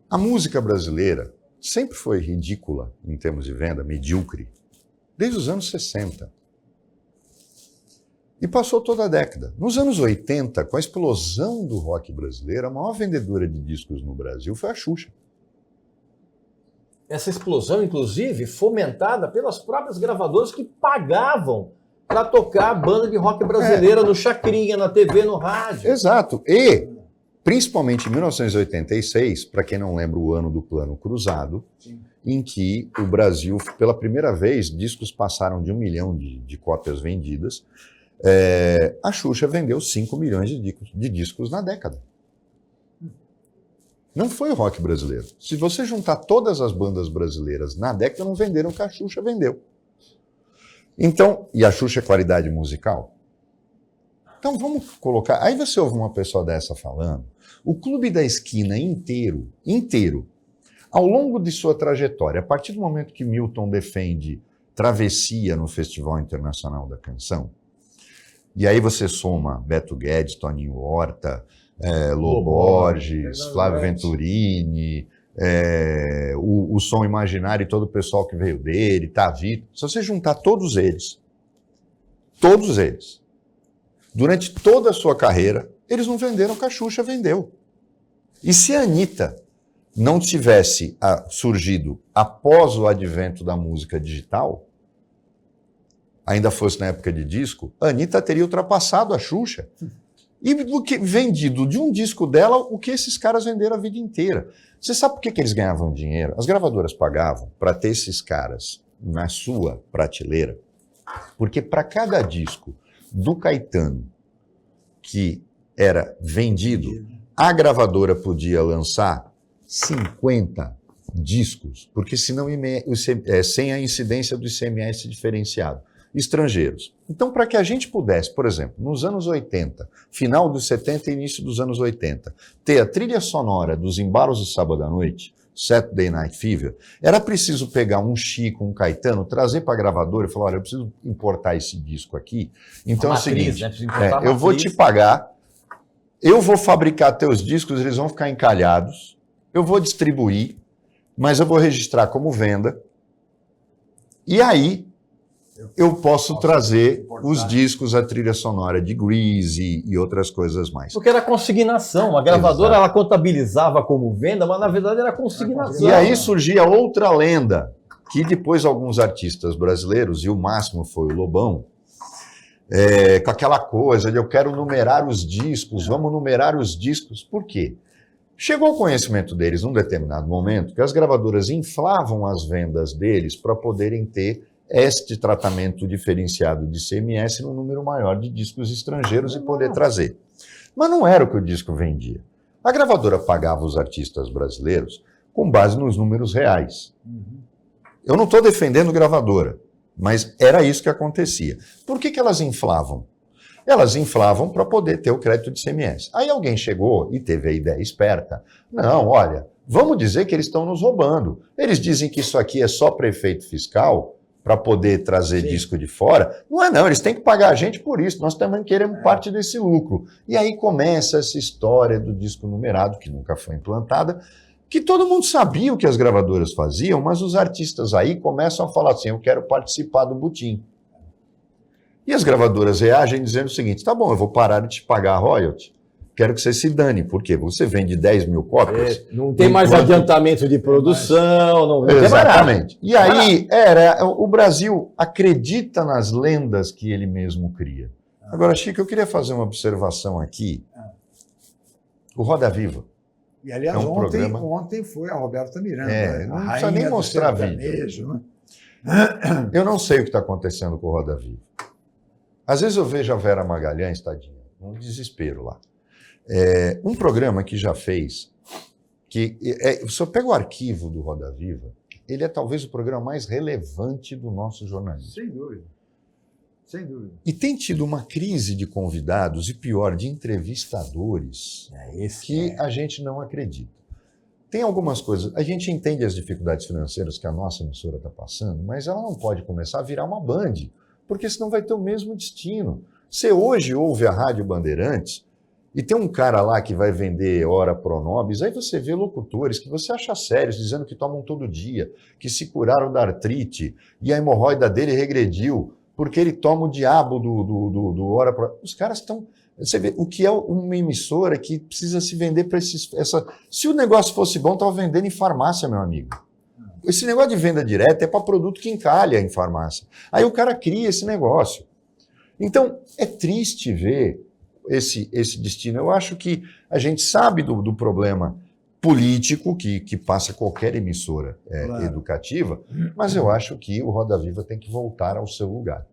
A música brasileira sempre foi ridícula em termos de venda, medíocre, desde os anos 60. E passou toda a década. Nos anos 80, com a explosão do rock brasileiro, a maior vendedora de discos no Brasil foi a Xuxa. Essa explosão, inclusive, fomentada pelas próprias gravadoras que pagavam para tocar a banda de rock brasileira no Chacrinha, na TV, no rádio. Exato. E, principalmente em 1986, para quem não lembra o ano do Plano Cruzado, sim, em que o Brasil, pela primeira vez, discos passaram de 1 milhão de cópias vendidas, a Xuxa vendeu 5 milhões de discos na década. Não foi o rock brasileiro. Se você juntar todas as bandas brasileiras na década, não venderam o que a Xuxa vendeu. Então, e a Xuxa é qualidade musical? Então vamos colocar... Aí você ouve uma pessoa dessa falando, o Clube da Esquina inteiro, ao longo de sua trajetória, a partir do momento que Milton defende Travessia no Festival Internacional da Canção, e aí você soma Beto Guedes, Toninho Horta, Lô Borges, Flávio Venturini, o Som Imaginário e todo o pessoal que veio dele, Tavito. Se você juntar todos eles, durante toda a sua carreira, eles não venderam o que a Xuxa vendeu. E se a Anitta não tivesse surgido após o advento da música digital, ainda fosse na época de disco, a Anitta teria ultrapassado a Xuxa. E vendido de um disco dela, o que esses caras venderam a vida inteira. Você sabe por que eles ganhavam dinheiro? As gravadoras pagavam para ter esses caras na sua prateleira, porque para cada disco do Caetano que era vendido, a gravadora podia lançar 50 discos, porque senão sem a incidência do ICMS diferenciado, estrangeiros. Então, para que a gente pudesse, por exemplo, nos anos 80, final dos 70 e início dos anos 80, ter a trilha sonora dos embalos de sábado à noite, Saturday Night Fever, era preciso pegar um Chico, um Caetano, trazer para a gravadora e falar, olha, eu preciso importar esse disco aqui. Então é o seguinte, eu vou te pagar, eu vou fabricar teus discos, eles vão ficar encalhados, eu vou distribuir, mas eu vou registrar como venda, e aí eu posso trazer os discos, a trilha sonora de Grease e outras coisas mais. Porque era consignação. A gravadora ela contabilizava como venda, mas na verdade era consignação. E aí surgia outra lenda, que depois alguns artistas brasileiros, e o máximo foi o Lobão, com aquela coisa de eu quero numerar os discos, vamos numerar os discos. Por quê? Chegou ao conhecimento deles num determinado momento que as gravadoras inflavam as vendas deles para poderem ter este tratamento diferenciado de ICMS num número maior de discos estrangeiros e poder trazer. Mas não era o que o disco vendia. A gravadora pagava os artistas brasileiros com base nos números reais. Eu não estou defendendo gravadora, mas era isso que acontecia. Por que elas inflavam? Elas inflavam para poder ter o crédito de ICMS. Aí alguém chegou e teve a ideia esperta. Não, olha, vamos dizer que eles estão nos roubando. Eles dizem que isso aqui é só para efeito fiscal, para poder trazer disco de fora. Não é não, eles têm que pagar a gente por isso, nós também queremos parte desse lucro. E aí começa essa história do disco numerado, que nunca foi implantada, que todo mundo sabia o que as gravadoras faziam, mas os artistas aí começam a falar assim, eu quero participar do butim. E as gravadoras reagem dizendo o seguinte, tá bom, eu vou parar de te pagar royalty, quero que você se dane, porque você vende 10 mil cópias. Não tem mais adiantamento de produção, não tem mais nada. Exatamente. E aí, o Brasil acredita nas lendas que ele mesmo cria. Agora, Chico, eu queria fazer uma observação aqui. O Roda Viva. E, aliás, ontem foi a Roberta Miranda. Não precisa nem mostrar vídeo. Né? Eu não sei o que está acontecendo com o Roda Viva. Às vezes eu vejo a Vera Magalhães, tadinha, um desespero lá. Um programa que já fez, se eu pego o arquivo do Roda Viva, ele é talvez o programa mais relevante do nosso jornalismo. Sem dúvida. Sem dúvida. E tem tido uma crise de convidados, e pior, de entrevistadores, que a gente não acredita. Tem algumas coisas, a gente entende as dificuldades financeiras que a nossa emissora está passando, mas ela não pode começar a virar uma Band, porque senão vai ter o mesmo destino. Você hoje ouve a Rádio Bandeirantes e tem um cara lá que vai vender hora pro nobis, aí você vê locutores que você acha sérios, dizendo que tomam todo dia, que se curaram da artrite e a hemorroida dele regrediu, porque ele toma o diabo do hora pro... Os caras estão... Você vê, o que é uma emissora que precisa se vender para essa... Se o negócio fosse bom, estava vendendo em farmácia, meu amigo. Esse negócio de venda direta é para produto que encalha em farmácia. Aí o cara cria esse negócio. Então, é triste ver esse destino. Eu acho que a gente sabe do problema político que passa qualquer emissora educativa, mas eu acho que o Roda Viva tem que voltar ao seu lugar.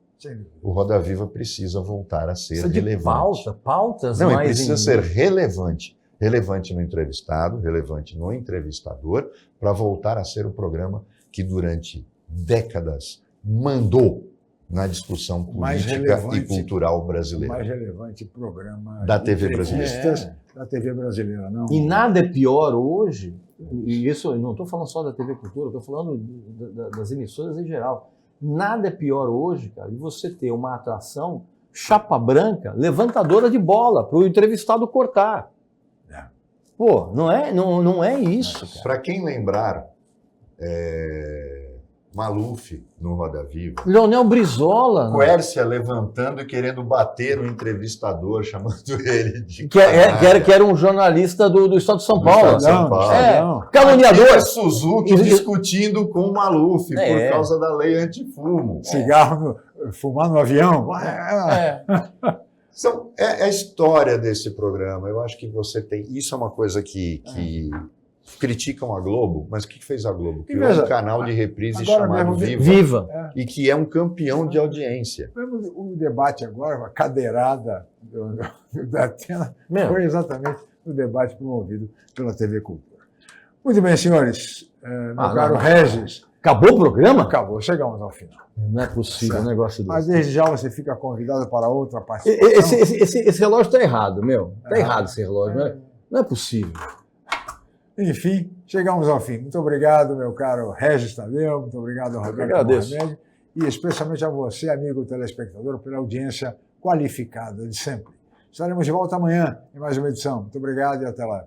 O Roda Viva precisa voltar a ser relevante. Pautas não, mais... Ele precisa ser relevante. Relevante no entrevistado, relevante no entrevistador, para voltar a ser o programa que durante décadas mandou na discussão política e cultural brasileira. O mais relevante programa da TV brasileira. Da TV brasileira, não. E nada é pior hoje, e isso eu não estou falando só da TV Cultura, estou falando das emissoras em geral. Nada é pior hoje, cara, de você ter uma atração chapa branca, levantadora de bola, para o entrevistado cortar. Pô, não é isso, cara. Para quem lembrar, Maluf no Roda Viva. Leonel Brizola. Quércia levantando e querendo bater o entrevistador, chamando ele de... Que era um jornalista do Estado de São Paulo. Caluniador. E Suzuki discutindo com o Maluf por causa da lei antifumo. Cigarro, fumar no avião. Então, é a história desse programa. Eu acho que você tem... Isso é uma coisa que criticam a Globo, mas o que fez a Globo? Criou um canal de reprise chamado Viva. E que é um campeão de audiência. O debate agora, a cadeirada da Atena, foi exatamente o debate promovido pela TV Cultura. Muito bem, senhores. Meu caro Regis. Acabou o programa? Acabou, chegamos ao final. Não é possível um negócio desse. Mas desde já você fica convidado para outra participação. Esse relógio está errado, meu. Está errado esse relógio. Não é possível. Enfim, chegamos ao fim. Muito obrigado, meu caro Regis Tadeu. Muito obrigado, Roberto Mohamed. E especialmente a você, amigo telespectador, pela audiência qualificada de sempre. Estaremos de volta amanhã em mais uma edição. Muito obrigado e até lá.